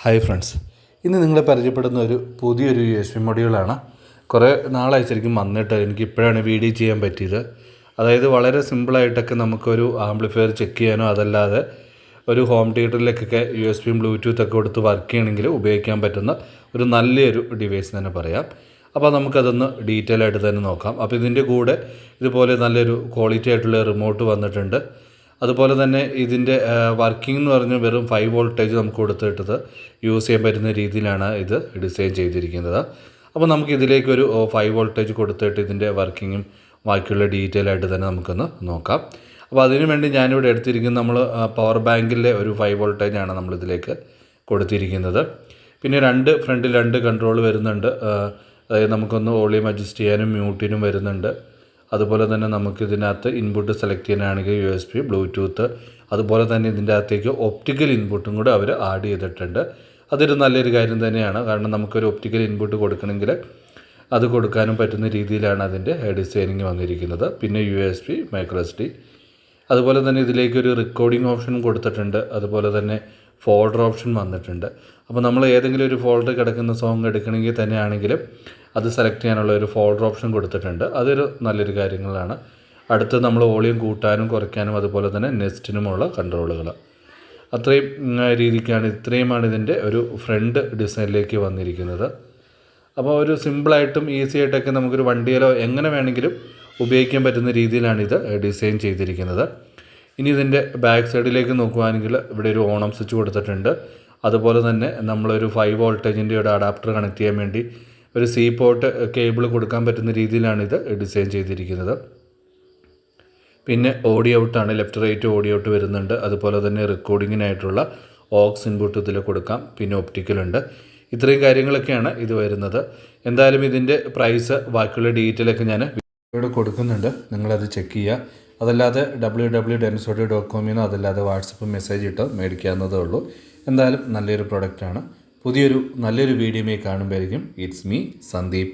Hi friends, ഇന്ന് നിങ്ങളെ പരിചയപ്പെടുന്ന ഒരു പുതിയൊരു USB മൊഡ്യൂളാണ്. കുറേ നാളായി ശരിക്കും വന്നിട്ട് എനിക്ക് ഇപ്പോഴാണ് വീഡിയോ ചെയ്യാൻ പറ്റിയത്. അതായത് വളരെ സിമ്പിളായിട്ടൊക്കെ നമുക്കൊരു ആംപ്ലിഫയർ ചെക്ക് ചെയ്യാനോ അതല്ലാതെ ഒരു ഹോം തിയേറ്ററിലേക്കൊക്കെ USB ബ്ലൂടൂത്ത് ഒക്കെ കൊടുത്ത് വർക്ക് ചെയ്യണമെങ്കിൽ ഉപയോഗിക്കാൻ പറ്റുന്ന ഒരു നല്ലൊരു ഡിവൈസ് തന്നെ പറയാം. അപ്പോൾ നമുക്കതൊന്ന് ഡീറ്റെയിൽ ആയിട്ട് തന്നെ നോക്കാം. അപ്പോൾ ഇതിൻ്റെ കൂടെ ഇതുപോലെ നല്ലൊരു ക്വാളിറ്റി ആയിട്ടുള്ള റിമോട്ട് വന്നിട്ടുണ്ട്. അതുപോലെ തന്നെ ഇതിൻ്റെ വർക്കിംഗ് എന്ന് പറഞ്ഞാൽ വെറും 5 വോൾട്ടേജ് നമുക്ക് കൊടുത്തിട്ടത് യൂസ് ചെയ്യാൻ പറ്റുന്ന രീതിയിലാണ് ഇത് ഡിസൈൻ ചെയ്തിരിക്കുന്നത്. അപ്പോൾ നമുക്കിതിലേക്കൊരു 5 വോൾട്ടേജ് കൊടുത്തിട്ട് ഇതിൻ്റെ വർക്കിങ്ങും ബാക്കിയുള്ള ഡീറ്റെയിൽ ആയിട്ട് തന്നെ നമുക്കൊന്ന് നോക്കാം. അപ്പോൾ അതിനു വേണ്ടി ഞാനിവിടെ എടുത്തിരിക്കുന്നത് നമ്മൾ പവർ ബാങ്കിലെ ഒരു 5 വോൾട്ടേജാണ് നമ്മളിതിലേക്ക് കൊടുത്തിരിക്കുന്നത്. പിന്നെ ഫ്രണ്ടിൽ രണ്ട് കൺട്രോൾ വരുന്നുണ്ട്. അതായത് നമുക്കൊന്ന് വോളിയം അഡ്ജസ്റ്റ് ചെയ്യാനും മ്യൂട്ടിനും വരുന്നുണ്ട്. അതുപോലെ തന്നെ നമുക്കിതിനകത്ത് ഇൻപുട്ട് സെലക്ട് ചെയ്യാനാണെങ്കിൽ USB ബ്ലൂടൂത്ത്, അതുപോലെ തന്നെ ഇതിൻ്റെ അകത്തേക്ക് ഒപ്റ്റിക്കൽ ഇൻപുട്ടും കൂടെ അവർ ആഡ് ചെയ്തിട്ടുണ്ട്. അതൊരു നല്ലൊരു കാര്യം തന്നെയാണ്. കാരണം നമുക്കൊരു ഒപ്റ്റിക്കൽ ഇൻപുട്ട് കൊടുക്കണമെങ്കിൽ അത് കൊടുക്കാനും പറ്റുന്ന രീതിയിലാണ് അതിൻ്റെ ഡിസൈനിങ് വന്നിരിക്കുന്നത്. പിന്നെ USB മൈക്രോ SD, അതുപോലെ തന്നെ ഇതിലേക്കൊരു റെക്കോർഡിംഗ് ഓപ്ഷൻ കൊടുത്തിട്ടുണ്ട്. അതുപോലെ തന്നെ ഫോൾഡർ ഓപ്ഷൻ വന്നിട്ടുണ്ട്. അപ്പോൾ നമ്മൾ ഏതെങ്കിലും ഒരു ഫോൾഡർ കിടക്കുന്ന സോങ് എടുക്കണമെങ്കിൽ തന്നെയാണെങ്കിലും അത് സെലക്ട് ചെയ്യാനുള്ള ഒരു ഫോൾഡർ ഓപ്ഷൻ കൊടുത്തിട്ടുണ്ട്. അതൊരു നല്ലൊരു കാര്യങ്ങളാണ്. അടുത്ത് നമ്മൾ വോളിയം കൂട്ടാനും കുറയ്ക്കാനും അതുപോലെ തന്നെ നെസ്റ്റിനുമുള്ള കൺട്രോളുകൾ. അത്രയും ഇത്രയുമാണ് ഇതിൻ്റെ ഒരു ഫ്രണ്ട് ഡിസൈനിലേക്ക് വന്നിരിക്കുന്നത്. അപ്പോൾ ഒരു സിമ്പിളായിട്ടും ഈസി ആയിട്ടൊക്കെ നമുക്കൊരു വണ്ടിയിലോ എങ്ങനെ വേണമെങ്കിലും ഉപയോഗിക്കാൻ പറ്റുന്ന രീതിയിലാണ് ഇത് ഡിസൈൻ ചെയ്തിരിക്കുന്നത്. ഇനി ഇതിൻ്റെ ബാക്ക് സൈഡിലേക്ക് നോക്കുകയാണെങ്കിൽ ഇവിടെ ഒരു ഓണം സ്വിച്ച് കൊടുത്തിട്ടുണ്ട്. അതുപോലെ തന്നെ നമ്മളൊരു 5 വോൾട്ടേജിൻ്റെ ഒരു അഡാപ്റ്റർ കണക്ട് ചെയ്യാൻ വേണ്ടി ഒരു C പോർട്ട് കേബിൾ കൊടുക്കാൻ പറ്റുന്ന രീതിയിലാണ് ഇത് ഡിസൈൻ ചെയ്തിരിക്കുന്നത്. പിന്നെ ഓഡിയോ ഔട്ടാണ്, ലെഫ്റ്റ് റൈറ്റ് ഓഡിയോ ഔട്ട് വരുന്നുണ്ട്. അതുപോലെ തന്നെ റെക്കോർഡിങ്ങിനായിട്ടുള്ള ഓക്സ് ഇൻപുട്ട് ഇതിൽ കൊടുക്കാം. പിന്നെ ഒപ്റ്റിക്കലുണ്ട്. ഇത്രയും കാര്യങ്ങളൊക്കെയാണ് ഇത് വരുന്നത്. എന്തായാലും ഇതിൻ്റെ പ്രൈസ് ബാക്കിയുള്ള ഡീറ്റെയിലൊക്കെ ഞാൻ ഇവിടെ കൊടുക്കുന്നുണ്ട്, നിങ്ങളത് ചെക്ക് ചെയ്യുക. അതല്ലാതെ www.densoaudio.com അതല്ലാതെ വാട്സപ്പ് മെസ്സേജ് ഇട്ട് മേടിക്കാവുന്നതേ ഉള്ളൂ. എന്തായാലും നല്ലൊരു പ്രൊഡക്റ്റാണ്. നല്ലൊരു വീഡിയോയിൽ കാണുമ്പോഴായിരിക്കും. It's me Sandeep.